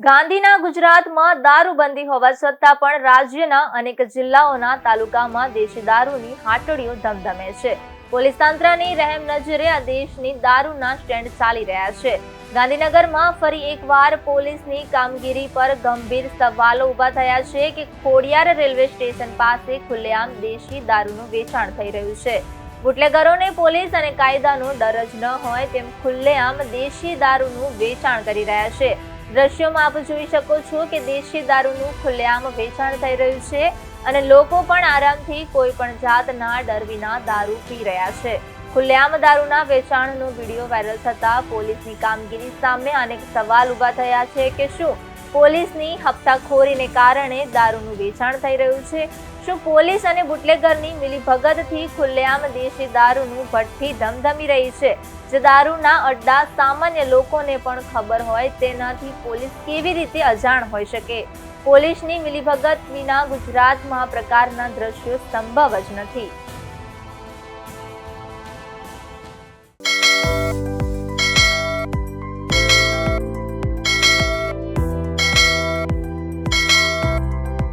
ગાંધીના ગુજરાતમાં દારૂબંધી હોવા છતાં પણ રાજ્યના અનેક જિલ્લાઓના તાલુકામાં દેશી દારૂની હાટડીઓ ધમધમે છે. પોલીસ તંત્રની રહેમ નજરે આ દેશની દારૂના સ્ટેન્ડ ચાલી રહ્યા છે. ગાંધીનગરમાં ફરી એકવાર પોલીસની કામગીરી પર ગંભીર સવાલો ઊભા થયા છે કે ખોડિયાર રેલવે સ્ટેશન પાસે ખુલ્લેઆમ દેશી દારૂનું વેચાણ થઈ રહ્યું છે. બુટલેગરોને પોલીસ અને કાયદાનો ડર જ ન હોય તેમ ખુલ્લેઆમ દેશી દારૂનું વેચાણ કરી રહ્યા છે. દ્રશ્યોમાં આપ જોઈ શકો છો કે દેશી દારૂનું ખુલ્લેઆમ વેચાણ થઈ રહ્યું છે અને લોકો પણ આરામથી કોઈ પણ જાતના ડર વિના દારૂ પી રહ્યા છે. ખુલ્લેઆમ દારૂના વેચાણનો વિડીયો વાયરલ થતા પોલીસની કામગીરી સામે અનેક સવાલ ઊભા થયા છે કે શું પોલીસની હપ્તાખોરીને કારણે દારૂનું વેચાણ થઈ રહ્યું છે? શું પોલીસ અને બુટલેગરની મિલીભગતથી ખુલ્લેઆમ દેશી દારૂનું ભઠ્ઠી ધમધમી રહી છે? જે દારૂના અડ્ડા સામાન્ય લોકોને પણ ખબર હોય તેનાથી પોલીસ કેવી રીતે અજાણ હોઈ શકે? પોલીસની મિલીભગત વિના ગુજરાતમાં આ પ્રકારના દ્રશ્યો સંભવ જ નથી.